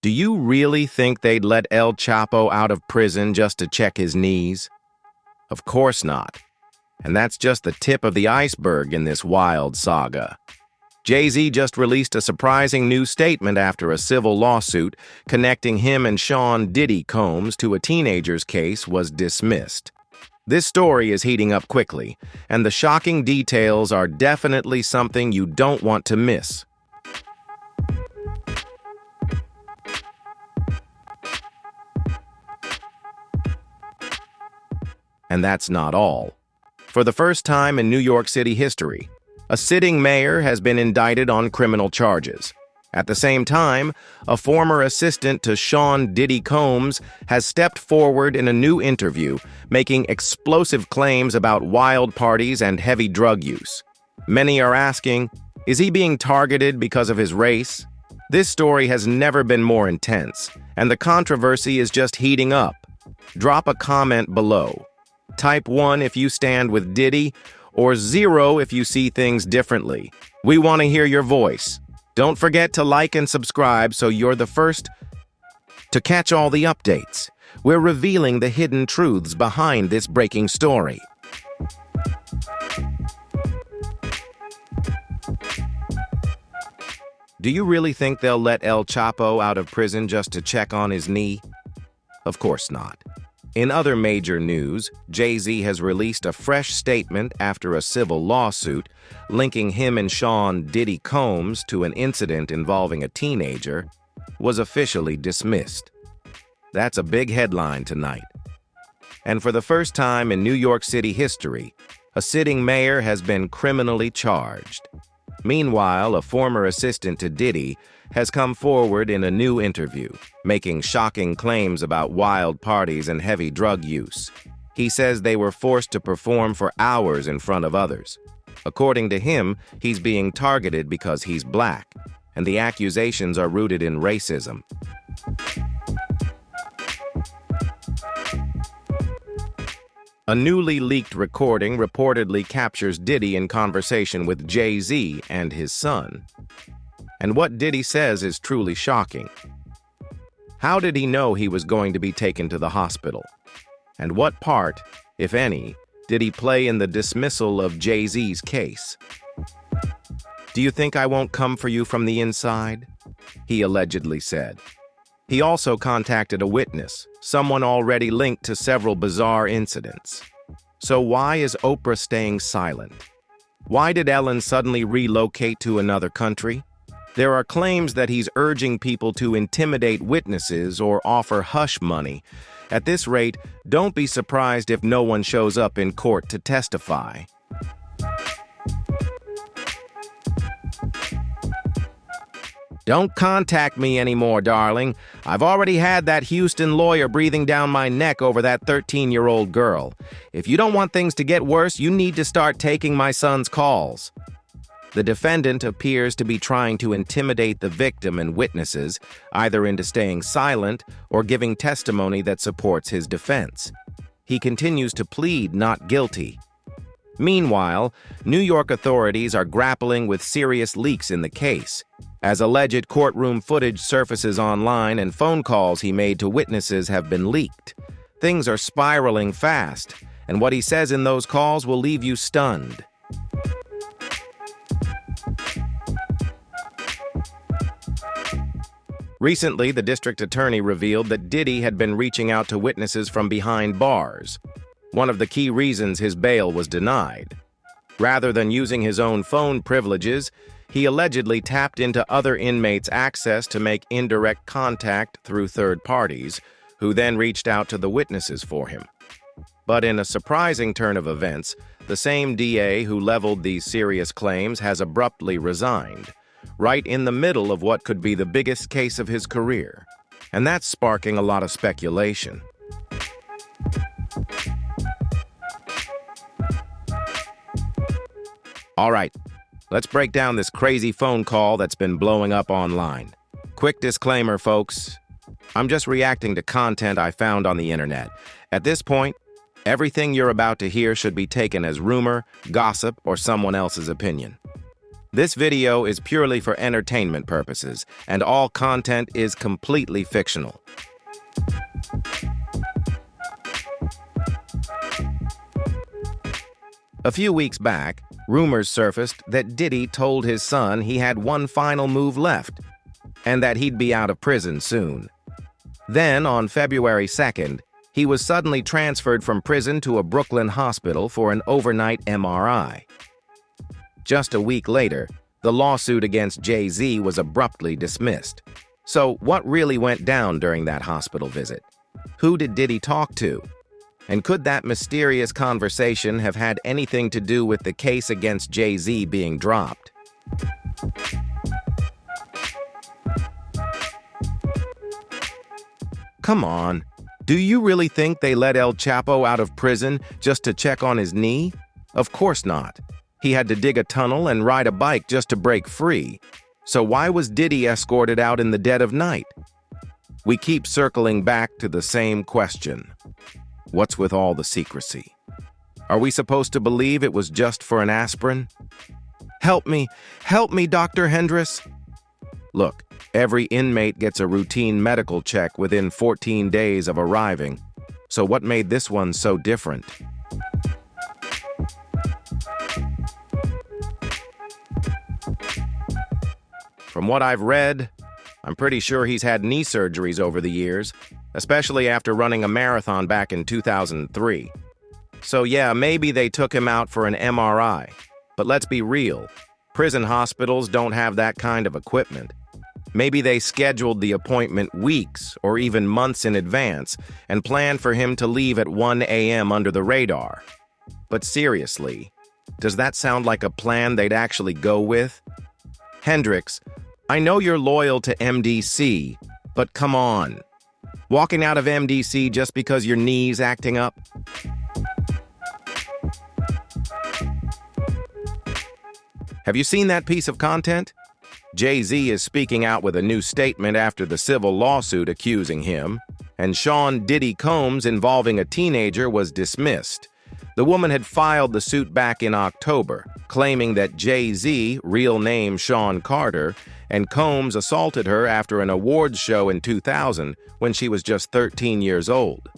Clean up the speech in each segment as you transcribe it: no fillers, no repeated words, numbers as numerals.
Do you really think they'd let El Chapo out of prison just to check his knees? Of course not. And that's just the tip of the iceberg in this wild saga. Jay-Z just released a surprising new statement after a civil lawsuit connecting him and Sean Diddy Combs to a teenager's case was dismissed. This story is heating up quickly, and the shocking details are definitely something you don't want to miss. And that's not all. For the first time in New York City history, a sitting mayor has been indicted on criminal charges. At the same time, a former assistant to Sean Diddy Combs has stepped forward in a new interview, making explosive claims about wild parties and heavy drug use. Many are asking, is he being targeted because of his race? This story has never been more intense, and the controversy is just heating up. Drop a comment below. Type 1 if you stand with Diddy, or 0 if you see things differently. We want to hear your voice. Don't forget to like and subscribe so you're the first to catch all the updates. We're revealing the hidden truths behind this breaking story. Do you really think they'll let El Chapo out of prison just to check on his knee? Of course not. In other major news, Jay-Z has released a fresh statement after a civil lawsuit linking him and Sean Diddy Combs to an incident involving a teenager was officially dismissed. That's a big headline tonight. And for the first time in New York City history, a sitting mayor has been criminally charged. Meanwhile, a former assistant to Diddy has come forward in a new interview, making shocking claims about wild parties and heavy drug use. He says they were forced to perform for hours in front of others. According to him, he's being targeted because he's black, and the accusations are rooted in racism. A newly leaked recording reportedly captures Diddy in conversation with Jay-Z and his son. And what Diddy says is truly shocking. How did he know he was going to be taken to the hospital? And what part, if any, did he play in the dismissal of Jay-Z's case? Do you think I won't come for you from the inside? He allegedly said. He also contacted a witness, someone already linked to several bizarre incidents. So why is Oprah staying silent? Why did Ellen suddenly relocate to another country? There are claims that he's urging people to intimidate witnesses or offer hush money. At this rate, don't be surprised if no one shows up in court to testify. Don't contact me anymore, darling. I've already had that Houston lawyer breathing down my neck over that 13-year-old girl. If you don't want things to get worse, you need to start taking my son's calls. The defendant appears to be trying to intimidate the victim and witnesses, either into staying silent or giving testimony that supports his defense. He continues to plead not guilty. Meanwhile, New York authorities are grappling with serious leaks in the case. As alleged courtroom footage surfaces online and phone calls he made to witnesses have been leaked. Things are spiraling fast, and what he says in those calls will leave you stunned. Recently, the district attorney revealed that Diddy had been reaching out to witnesses from behind bars, one of the key reasons his bail was denied. Rather than using his own phone privileges, he allegedly tapped into other inmates' access to make indirect contact through third parties, who then reached out to the witnesses for him. But in a surprising turn of events, the same DA who leveled these serious claims has abruptly resigned, right in the middle of what could be the biggest case of his career. And that's sparking a lot of speculation. All right, let's break down this crazy phone call that's been blowing up online. Quick disclaimer, folks. I'm just reacting to content I found on the internet. At this point, everything you're about to hear should be taken as rumor, gossip, or someone else's opinion. This video is purely for entertainment purposes, and all content is completely fictional. A few weeks back, rumors surfaced that Diddy told his son he had one final move left, and that he'd be out of prison soon. Then, on February 2nd, he was suddenly transferred from prison to a Brooklyn hospital for an overnight MRI. Just a week later, the lawsuit against Jay-Z was abruptly dismissed. So, what really went down during that hospital visit? Who did Diddy talk to? And could that mysterious conversation have had anything to do with the case against Jay-Z being dropped? Come on, do you really think they let El Chapo out of prison just to check on his knee? Of course not. He had to dig a tunnel and ride a bike just to break free. So why was Diddy escorted out in the dead of night? We keep circling back to the same question. What's with all the secrecy? Are we supposed to believe it was just for an aspirin? Help me, Dr. Hendricks. Look, every inmate gets a routine medical check within 14 days of arriving. So what made this one so different? From what I've read, I'm pretty sure he's had knee surgeries over the years, especially after running a marathon back in 2003. So yeah, maybe they took him out for an MRI. But let's be real, prison hospitals don't have that kind of equipment. Maybe they scheduled the appointment weeks or even months in advance and planned for him to leave at 1 a.m. under the radar. But seriously, does that sound like a plan they'd actually go with? Hendricks, I know you're loyal to MDC, but come on. Walking out of MDC just because your knee's acting up? Have you seen that piece of content? Jay-Z is speaking out with a new statement after the civil lawsuit accusing him, and Sean Diddy Combs involving a teenager was dismissed. The woman had filed the suit back in October, claiming that Jay-Z, real name Sean Carter, and Combs assaulted her after an awards show in 2000 when she was just 13 years old.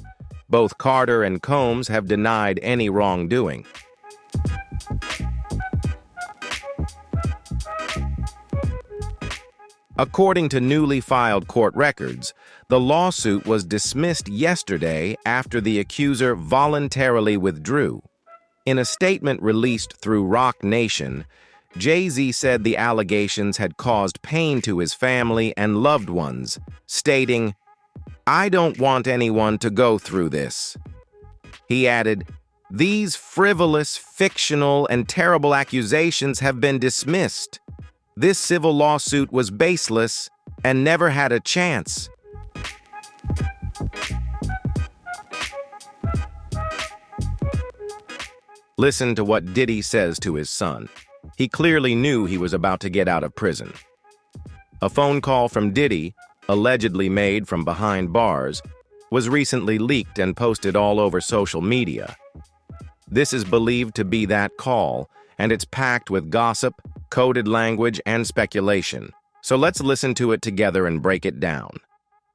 Both Carter and Combs have denied any wrongdoing. According to newly filed court records, the lawsuit was dismissed yesterday after the accuser voluntarily withdrew. In a statement released through Roc Nation, Jay-Z said the allegations had caused pain to his family and loved ones, stating, "I don't want anyone to go through this." He added, "These frivolous, fictional, and terrible accusations have been dismissed. This civil lawsuit was baseless and never had a chance." Listen to what Diddy says to his son. He clearly knew he was about to get out of prison. A phone call from Diddy, allegedly made from behind bars, was recently leaked and posted all over social media. This is believed to be that call, and it's packed with gossip, coded language, and speculation. So let's listen to it together and break it down.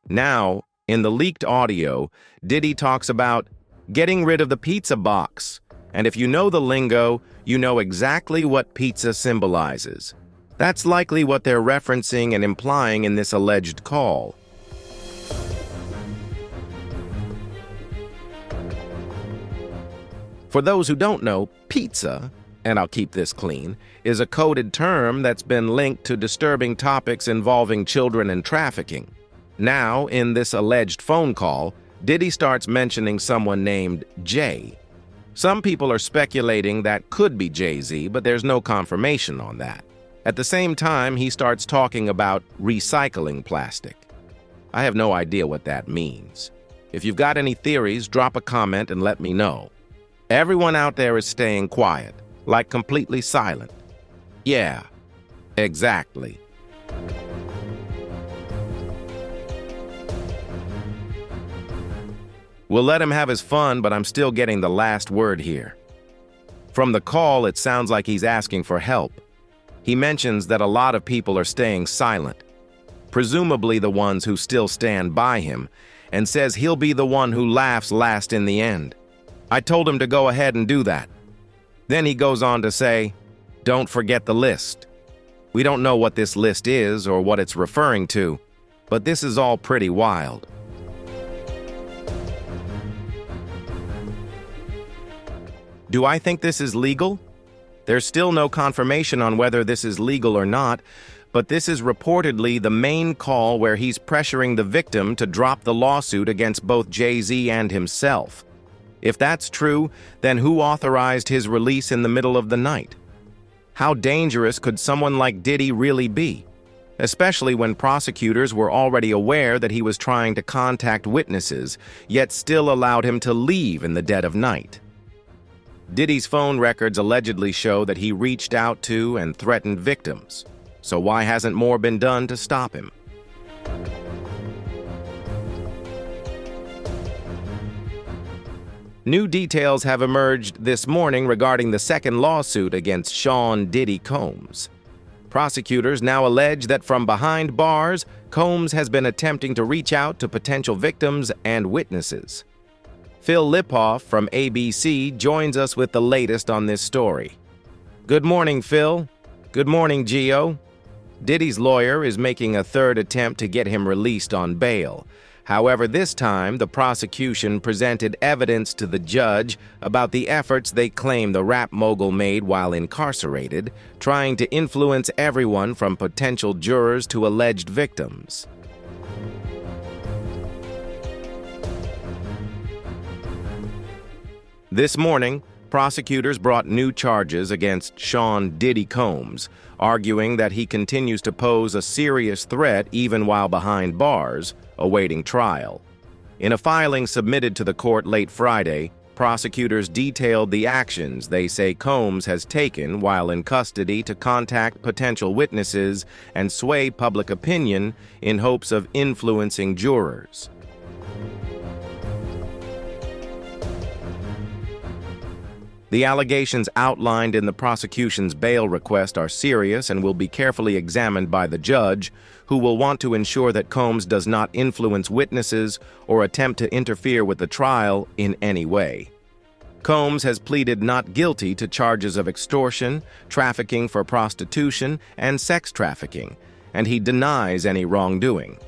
Now, in the leaked audio, Diddy talks about getting rid of the pizza box. And if you know the lingo, you know exactly what pizza symbolizes. That's likely what they're referencing and implying in this alleged call. For those who don't know, pizza, and I'll keep this clean, is a coded term that's been linked to disturbing topics involving children and trafficking. Now, in this alleged phone call, Diddy starts mentioning someone named Jay. Some people are speculating that could be Jay-Z, but there's no confirmation on that. At the same time, he starts talking about recycling plastic. I have no idea what that means. If you've got any theories, drop a comment and let me know. Everyone out there is staying quiet, like completely silent. Yeah, exactly. We'll let him have his fun, but I'm still getting the last word here. From the call, it sounds like he's asking for help. He mentions that a lot of people are staying silent, presumably the ones who still stand by him, and says he'll be the one who laughs last in the end. I told him to go ahead and do that. Then he goes on to say, "Don't forget the list." We don't know what this list is or what it's referring to, but this is all pretty wild. Do I think this is legal? There's still no confirmation on whether this is legal or not, but this is reportedly the main call where he's pressuring the victim to drop the lawsuit against both Jay-Z and himself. If that's true, then who authorized his release in the middle of the night? How dangerous could someone like Diddy really be? Especially when prosecutors were already aware that he was trying to contact witnesses, yet still allowed him to leave in the dead of night. Diddy's phone records allegedly show that he reached out to and threatened victims. So why hasn't more been done to stop him? New details have emerged this morning regarding the second lawsuit against Sean Diddy Combs. Prosecutors now allege that from behind bars, Combs has been attempting to reach out to potential victims and witnesses. Phil Lipoff from ABC joins us with the latest on this story. Good morning, Phil. Good morning, Gio. Diddy's lawyer is making a third attempt to get him released on bail. However, this time, the prosecution presented evidence to the judge about the efforts they claim the rap mogul made while incarcerated, trying to influence everyone from potential jurors to alleged victims. This morning, prosecutors brought new charges against Sean Diddy Combs, arguing that he continues to pose a serious threat even while behind bars, awaiting trial. In a filing submitted to the court late Friday, prosecutors detailed the actions they say Combs has taken while in custody to contact potential witnesses and sway public opinion in hopes of influencing jurors. The allegations outlined in the prosecution's bail request are serious and will be carefully examined by the judge, who will want to ensure that Combs does not influence witnesses or attempt to interfere with the trial in any way. Combs has pleaded not guilty to charges of extortion, trafficking for prostitution, and sex trafficking, and he denies any wrongdoing.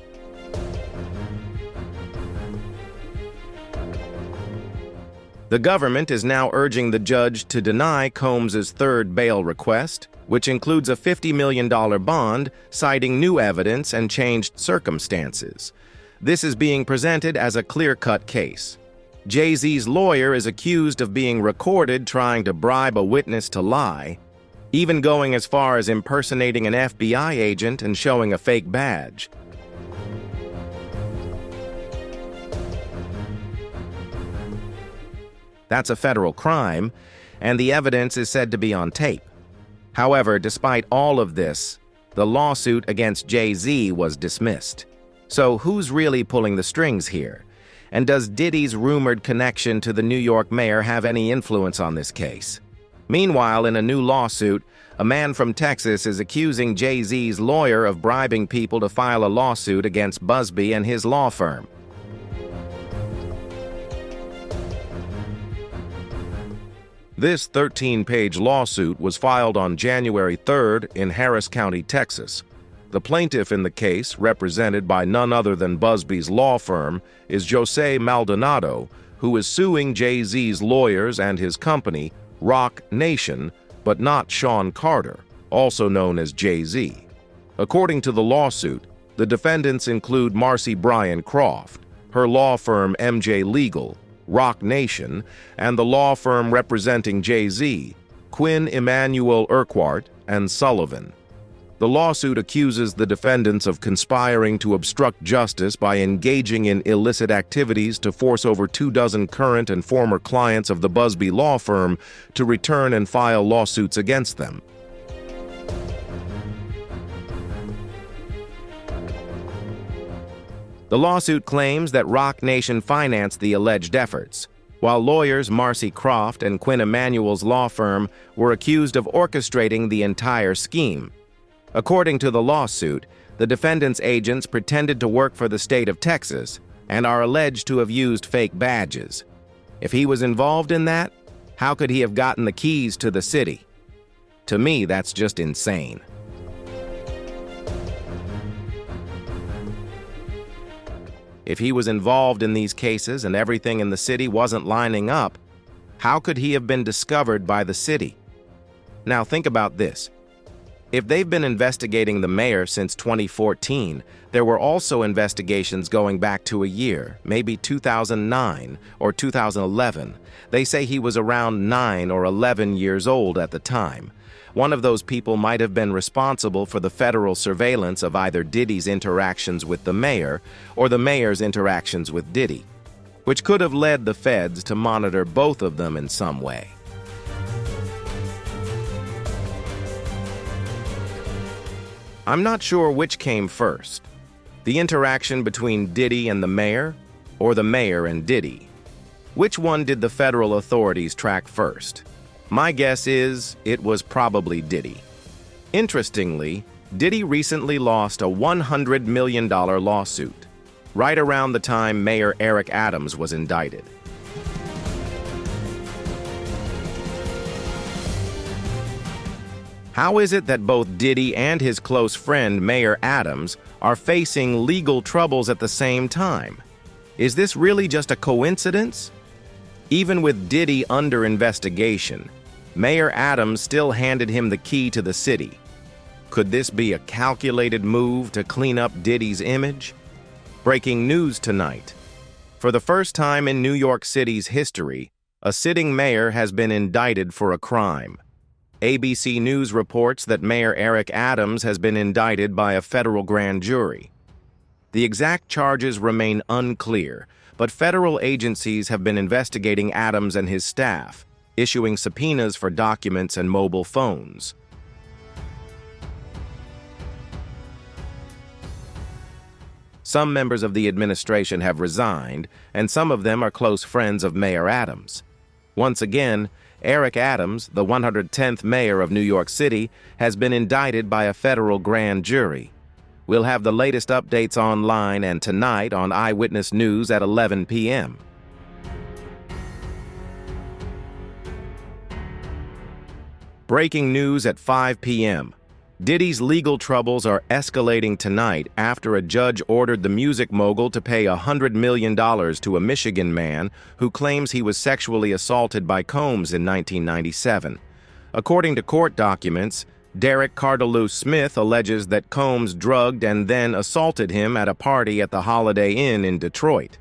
The government is now urging the judge to deny Combs' third bail request, which includes a $50 million bond, citing new evidence and changed circumstances. This is being presented as a clear-cut case. Jay-Z's lawyer is accused of being recorded trying to bribe a witness to lie, even going as far as impersonating an FBI agent and showing a fake badge. That's a federal crime, and the evidence is said to be on tape. However, despite all of this, the lawsuit against Jay-Z was dismissed. So who's really pulling the strings here? And does Diddy's rumored connection to the New York mayor have any influence on this case? Meanwhile, in a new lawsuit, a man from Texas is accusing Jay-Z's lawyer of bribing people to file a lawsuit against Busby and his law firm. This 13-page lawsuit was filed on January 3rd in Harris County, Texas. The plaintiff in the case, represented by none other than Busby's law firm, is Jose Maldonado, who is suing Jay-Z's lawyers and his company, Rock Nation, but not Sean Carter, also known as Jay-Z. According to the lawsuit, the defendants include Marcy Bryan Croft, her law firm MJ Legal, Rock Nation, and the law firm representing Jay-Z, Quinn Emanuel Urquhart and Sullivan. The lawsuit accuses the defendants of conspiring to obstruct justice by engaging in illicit activities to force over 24 current and former clients of the Busby law firm to return and file lawsuits against them. The lawsuit claims that Rock Nation financed the alleged efforts. while lawyers Marcy Croft and Quinn Emanuel's law firm were accused of orchestrating the entire scheme. According to the lawsuit, the defendant's agents pretended to work for the state of Texas and are alleged to have used fake badges. If he was involved in that, how could he have gotten the keys to the city? To me, that's just insane. If he was involved in these cases and everything in the city wasn't lining up, how could he have been discovered by the city? Now think about this. If they've been investigating the mayor since 2014, there were also investigations going back to a year, maybe 2009 or 2011. They say he was around 9 or 11 years old at the time. One of those people might have been responsible for the federal surveillance of either Diddy's interactions with the mayor or the mayor's interactions with Diddy, which could have led the feds to monitor both of them in some way. I'm not sure which came first, the interaction between Diddy and the mayor, or the mayor and Diddy. Which one did the federal authorities track first? My guess is it was probably Diddy. Interestingly, Diddy recently lost a $100 million lawsuit, right around the time Mayor Eric Adams was indicted. How is it that both Diddy and his close friend Mayor Adams are facing legal troubles at the same time? Is this really just a coincidence? Even with Diddy under investigation, Mayor Adams still handed him the key to the city. Could this be a calculated move to clean up Diddy's image? Breaking news tonight. For the first time in New York City's history, a sitting mayor has been indicted for a crime. ABC News reports that Mayor Eric Adams has been indicted by a federal grand jury. The exact charges remain unclear, but federal agencies have been investigating Adams and his staff, issuing subpoenas for documents and mobile phones. Some members of the administration have resigned, and some of them are close friends of Mayor Adams. Once again, Eric Adams, the 110th mayor of New York City, has been indicted by a federal grand jury. We'll have the latest updates online and tonight on Eyewitness News at 11 p.m. Breaking news at 5 p.m. Diddy's legal troubles are escalating tonight after a judge ordered the music mogul to pay $100 million to a Michigan man who claims he was sexually assaulted by Combs in 1997. According to court documents, Derek Cardalou Smith alleges that Combs drugged and then assaulted him at a party at the Holiday Inn in Detroit.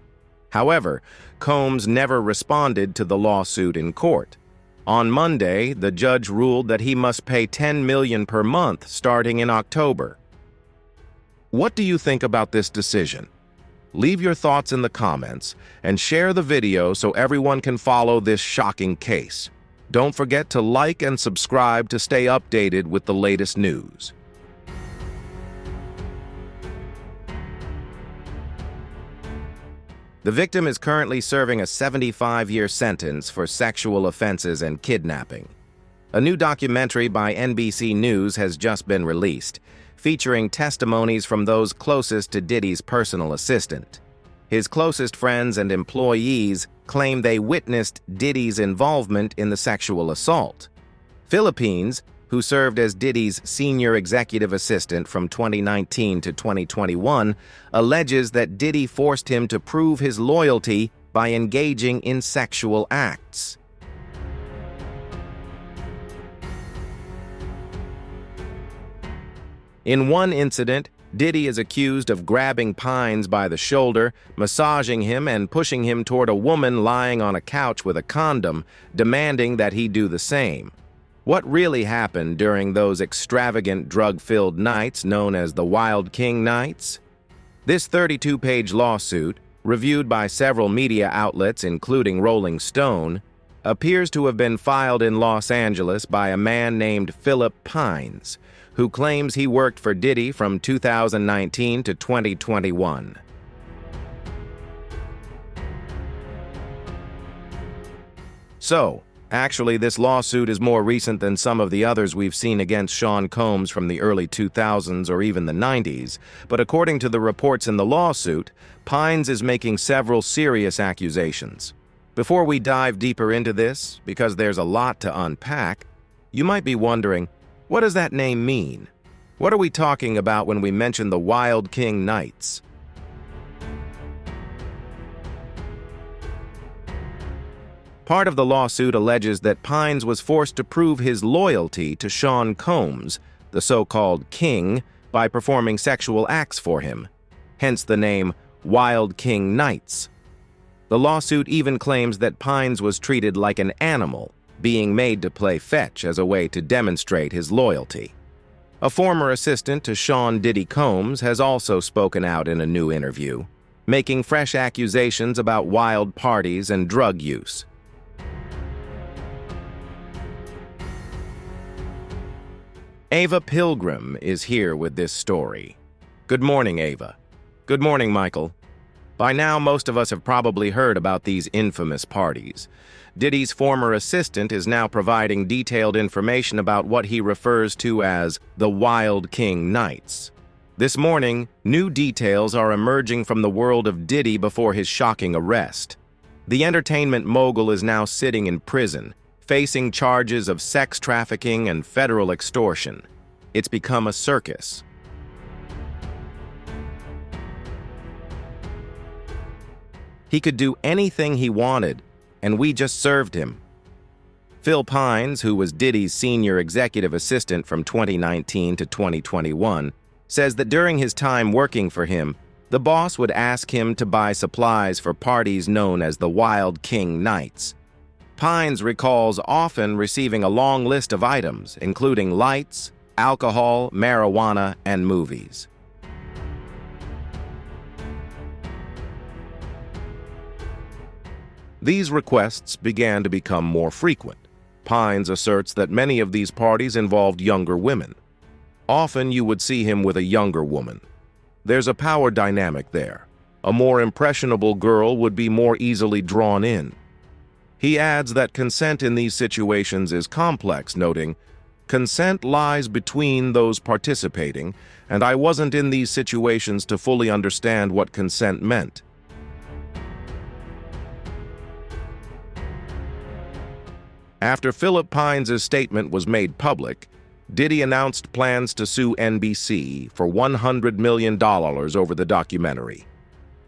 However, Combs never responded to the lawsuit in court. On Monday, the judge ruled that he must pay $10 million per month starting in October. What do you think about this decision? Leave your thoughts in the comments and share the video so everyone can follow this shocking case. Don't forget to like and subscribe to stay updated with the latest news. The victim is currently serving a 75-year sentence for sexual offenses and kidnapping. A new documentary by NBC News has just been released, featuring testimonies from those closest to Diddy's personal assistant. His closest friends and employees claim they witnessed Diddy's involvement in the sexual assault. Philippines, who served as Diddy's senior executive assistant from 2019 to 2021, alleges that Diddy forced him to prove his loyalty by engaging in sexual acts. In one incident, Diddy is accused of grabbing Pines by the shoulder, massaging him, and pushing him toward a woman lying on a couch with a condom, demanding that he do the same. What really happened during those extravagant drug-filled nights known as the Wild King Nights? This 32-page lawsuit, reviewed by several media outlets including Rolling Stone, appears to have been filed in Los Angeles by a man named Philip Pines, who claims he worked for Diddy from 2019 to 2021. So, actually, this lawsuit is more recent than some of the others we've seen against Sean Combs from the early 2000s or even the 90s, but according to the reports in the lawsuit, PANICS is making several serious accusations. Before we dive deeper into this, because there's a lot to unpack, you might be wondering, what does that name mean? What are we talking about when we mention the Wild King Knights? Part of the lawsuit alleges that PANICS was forced to prove his loyalty to Sean Combs, the so-called king, by performing sexual acts for him, hence the name Wild King Knights. The lawsuit even claims that PANICS was treated like an animal, being made to play fetch as a way to demonstrate his loyalty. A former assistant to Sean Diddy Combs has also spoken out in a new interview, making fresh accusations about wild parties and drug use. Ava Pilgrim is here with this story. Good morning, Ava. Good morning, Michael. By now, most of us have probably heard about these infamous parties. Diddy's former assistant is now providing detailed information about what he refers to as the Wild King Knights. This morning, new details are emerging from the world of Diddy before his shocking arrest. The entertainment mogul is now sitting in prison, facing charges of sex trafficking and federal extortion. It's become a circus. He could do anything he wanted, and we just served him. Phil Pines, who was Diddy's senior executive assistant from 2019 to 2021, says that during his time working for him, the boss would ask him to buy supplies for parties known as the Wild King Knights. Pines recalls often receiving a long list of items, including lights, alcohol, marijuana, and movies. These requests began to become more frequent. Pines asserts that many of these parties involved younger women. Often you would see him with a younger woman. There's a power dynamic there. A more impressionable girl would be more easily drawn in. He adds that consent in these situations is complex, noting, "Consent lies between those participating, and I wasn't in these situations to fully understand what consent meant." After Philip Pines' statement was made public, Diddy announced plans to sue NBC for $100 million over the documentary.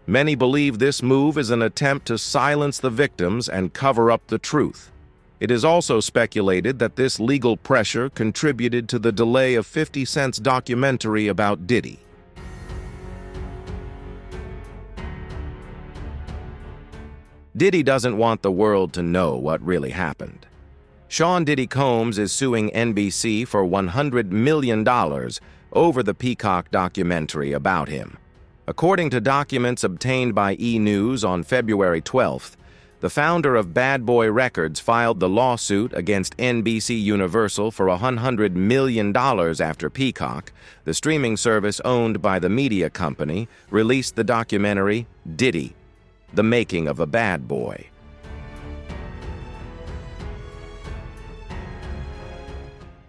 Many believe this move is an attempt to silence the victims and cover up the truth. It is also speculated that this legal pressure contributed to the delay of 50 Cent's documentary about Diddy. Diddy doesn't want the world to know what really happened. Sean Diddy Combs is suing NBC for $100 million over the Peacock documentary about him. According to documents obtained by E! News on February 12th, the founder of Bad Boy Records filed the lawsuit against NBC Universal for $100 million after Peacock, the streaming service owned by the media company, released the documentary Diddy, The Making of a Bad Boy.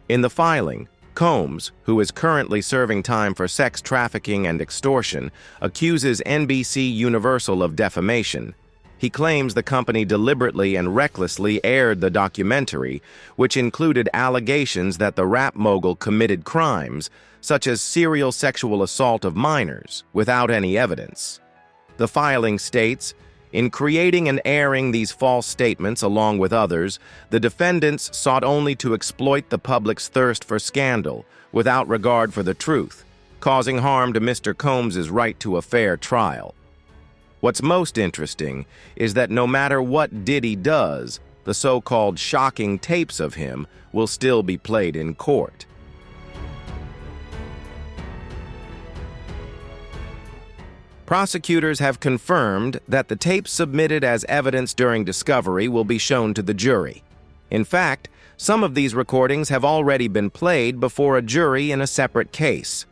In the filing, Combs, who is currently serving time for sex trafficking and extortion, accuses NBC Universal of defamation. He claims the company deliberately and recklessly aired the documentary, which included allegations that the rap mogul committed crimes, such as serial sexual assault of minors, without any evidence. The filing states, "In creating and airing these false statements along with others, the defendants sought only to exploit the public's thirst for scandal, without regard for the truth, causing harm to Mr. Combs' right to a fair trial." What's most interesting is that no matter what Diddy does, the so-called shocking tapes of him will still be played in court. Prosecutors have confirmed that the tapes submitted as evidence during discovery will be shown to the jury. In fact, some of these recordings have already been played before a jury in a separate case.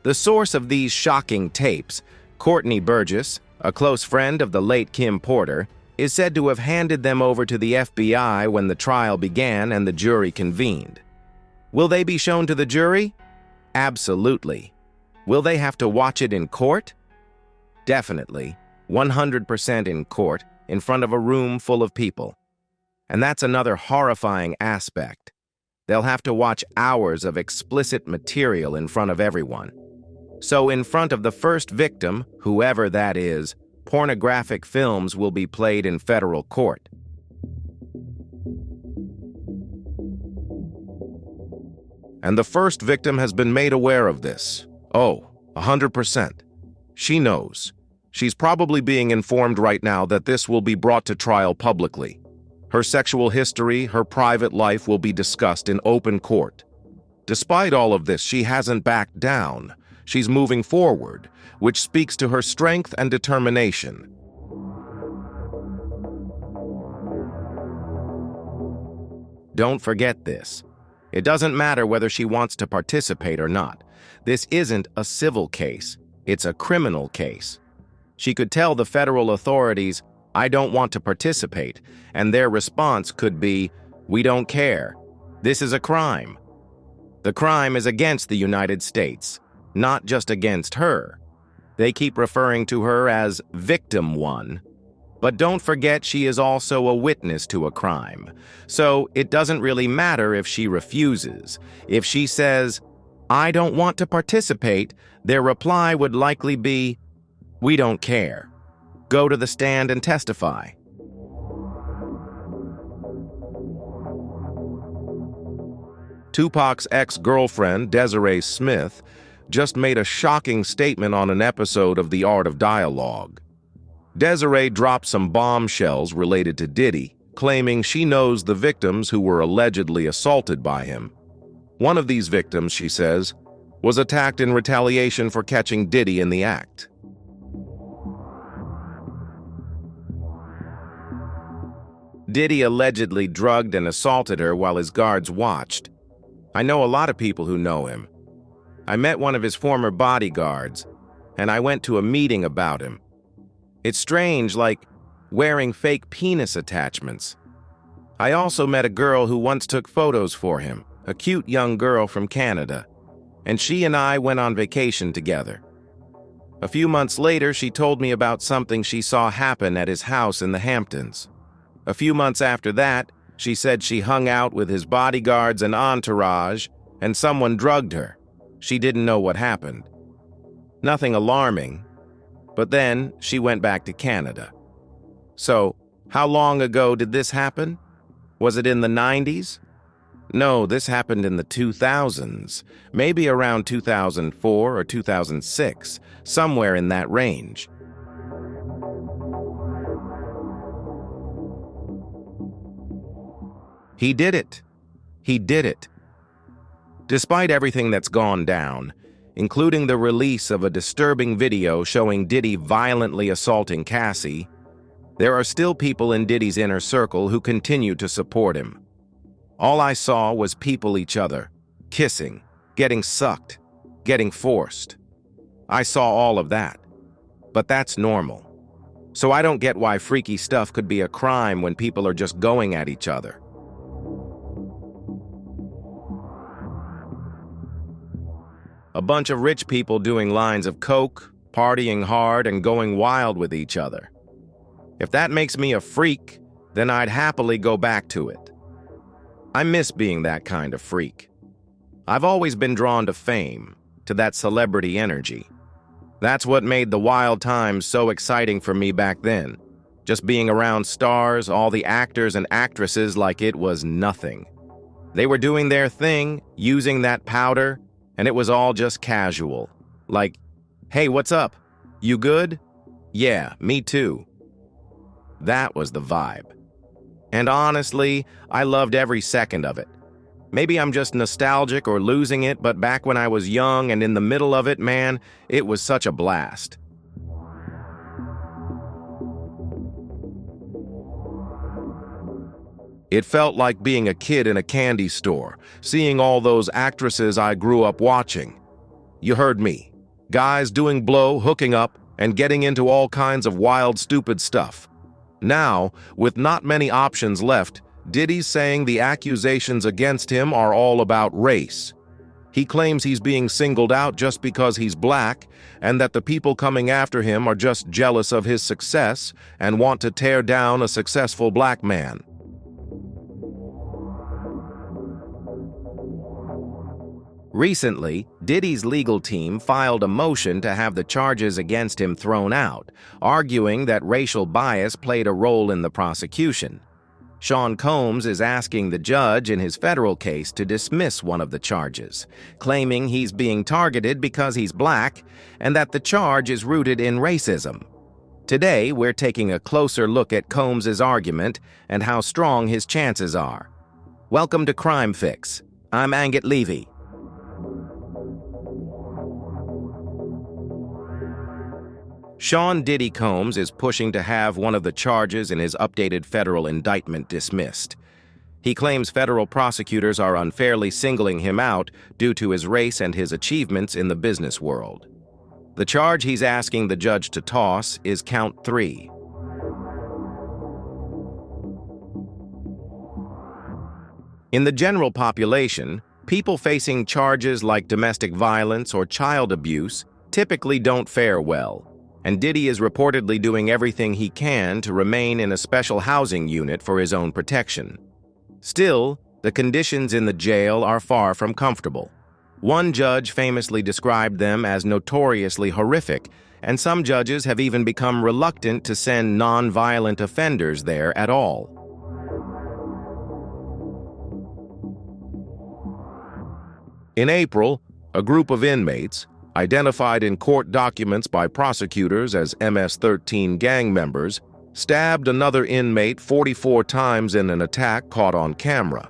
The source of these shocking tapes, Courtney Burgess, a close friend of the late Kim Porter, is said to have handed them over to the FBI when the trial began and the jury convened. Will they be shown to the jury? Absolutely. Will they have to watch it in court? Definitely. 100% in court, in front of a room full of people. And that's another horrifying aspect. They'll have to watch hours of explicit material in front of everyone. So in front of the first victim, whoever that is, pornographic films will be played in federal court. And the first victim has been made aware of this. Oh, 100%. She knows. She's probably being informed right now that this will be brought to trial publicly. Her sexual history, her private life will be discussed in open court. Despite all of this, she hasn't backed down. She's moving forward, which speaks to her strength and determination. Don't forget this. It doesn't matter whether she wants to participate or not. This isn't a civil case. It's a criminal case. She could tell the federal authorities, "I don't want to participate," and their response could be, "We don't care. This is a crime." The crime is against the United States, not just against her. They keep referring to her as Victim 1. But don't forget she is also a witness to a crime. So it doesn't really matter if she refuses. If she says, "I don't want to participate," their reply would likely be, "We don't care. Go to the stand and testify." Tupac's ex-girlfriend, Desiree Smith, just made a shocking statement on an episode of The Art of Dialogue. Desiree dropped some bombshells related to Diddy, claiming she knows the victims who were allegedly assaulted by him. One of these victims, she says, was attacked in retaliation for catching Diddy in the act. Diddy allegedly drugged and assaulted her while his guards watched. I know a lot of people who know him. I met one of his former bodyguards, and I went to a meeting about him. It's strange, like wearing fake penis attachments. I also met a girl who once took photos for him, a cute young girl from Canada, and she and I went on vacation together. A few months later, she told me about something she saw happen at his house in the Hamptons. A few months after that, she said she hung out with his bodyguards and entourage, and someone drugged her. She didn't know what happened. Nothing alarming, but then she went back to Canada. So, how long ago did this happen? Was it in the 90s? No, this happened in the 2000s, maybe around 2004 or 2006, somewhere in that range. He did it. He did it. Despite everything that's gone down, including the release of a disturbing video showing Diddy violently assaulting Cassie, there are still people in Diddy's inner circle who continue to support him. All I saw was people each other, kissing, getting sucked, getting forced. I saw all of that. But that's normal. So I don't get why freaky stuff could be a crime when people are just going at each other. A bunch of rich people doing lines of coke, partying hard, and going wild with each other. If that makes me a freak, then I'd happily go back to it. I miss being that kind of freak. I've always been drawn to fame, to that celebrity energy. That's what made the wild times so exciting for me back then. Just being around stars, all the actors and actresses like it was nothing. They were doing their thing, using that powder, and it was all just casual. Like, "Hey, what's up? You good? Yeah, me too." That was the vibe. And honestly, I loved every second of it. Maybe I'm just nostalgic or losing it, but back when I was young and in the middle of it, man, it was such a blast. It felt like being a kid in a candy store, seeing all those actresses I grew up watching. You heard me. Guys doing blow, hooking up, and getting into all kinds of wild, stupid stuff. Now, with not many options left, Diddy's saying the accusations against him are all about race. He claims he's being singled out just because he's black, and that the people coming after him are just jealous of his success and want to tear down a successful black man. Recently, Diddy's legal team filed a motion to have the charges against him thrown out, arguing that racial bias played a role in the prosecution. Sean Combs is asking the judge in his federal case to dismiss one of the charges, claiming he's being targeted because he's black and that the charge is rooted in racism. Today, we're taking a closer look at Combs' argument and how strong his chances are. Welcome to Crime Fix. I'm Angat Levy. Sean Diddy Combs is pushing to have one of the charges in his updated federal indictment dismissed. He claims federal prosecutors are unfairly singling him out due to his race and his achievements in the business world. The charge he's asking the judge to toss is Count 3. In the general population, people facing charges like domestic violence or child abuse typically don't fare well, and Diddy is reportedly doing everything he can to remain in a special housing unit for his own protection. Still, the conditions in the jail are far from comfortable. One judge famously described them as notoriously horrific, and some judges have even become reluctant to send non-violent offenders there at all. In April, a group of inmates, identified in court documents by prosecutors as MS-13 gang members, stabbed another inmate 44 times in an attack caught on camera.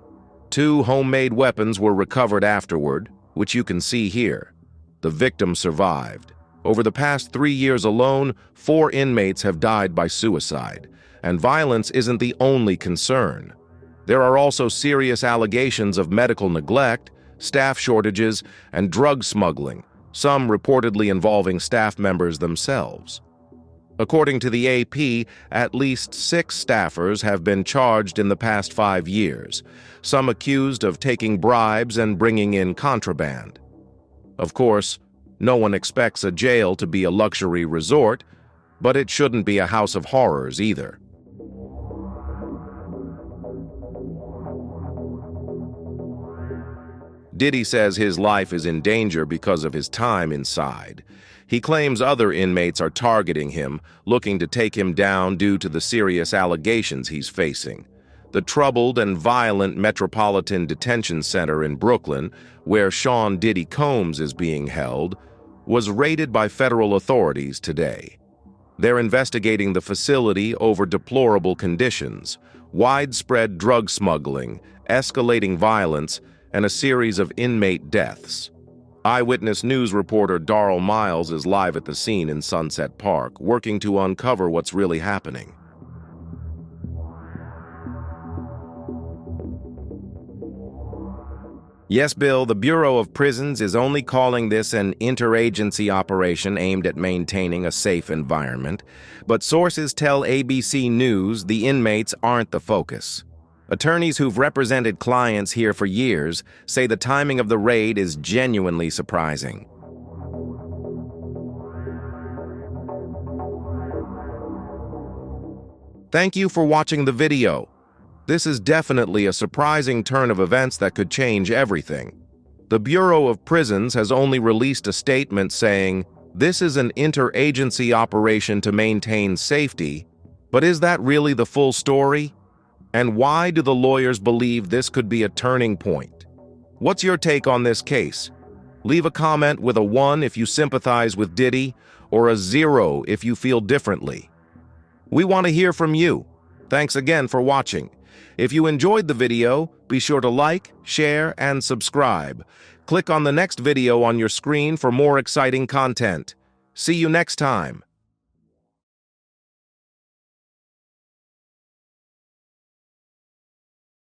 2 homemade weapons were recovered afterward, which you can see here. The victim survived. Over the past 3 years alone, 4 inmates have died by suicide, and violence isn't the only concern. There are also serious allegations of medical neglect, staff shortages, and drug smuggling, some reportedly involving staff members themselves. According to the AP, at least 6 staffers have been charged in the past 5 years, some accused of taking bribes and bringing in contraband. Of course, no one expects a jail to be a luxury resort, but it shouldn't be a house of horrors either. Diddy says his life is in danger because of his time inside. He claims other inmates are targeting him, looking to take him down due to the serious allegations he's facing. The troubled and violent Metropolitan Detention Center in Brooklyn, where Sean Diddy Combs is being held, was raided by federal authorities today. They're investigating the facility over deplorable conditions, widespread drug smuggling, escalating violence, and a series of inmate deaths. Eyewitness News reporter Darrell Miles is live at the scene in Sunset Park, working to uncover what's really happening. Yes, Bill, the Bureau of Prisons is only calling this an interagency operation aimed at maintaining a safe environment, but sources tell ABC News the inmates aren't the focus. Attorneys who've represented clients here for years say the timing of the raid is genuinely surprising. Thank you for watching the video. This is definitely a surprising turn of events that could change everything. The Bureau of Prisons has only released a statement saying, "This is an interagency operation to maintain safety," but is that really the full story? And why do the lawyers believe this could be a turning point? What's your take on this case? Leave a comment with a 1 if you sympathize with Diddy, or a 0 if you feel differently. We want to hear from you. Thanks again for watching. If you enjoyed the video, be sure to like, share, and subscribe. Click on the next video on your screen for more exciting content. See you next time.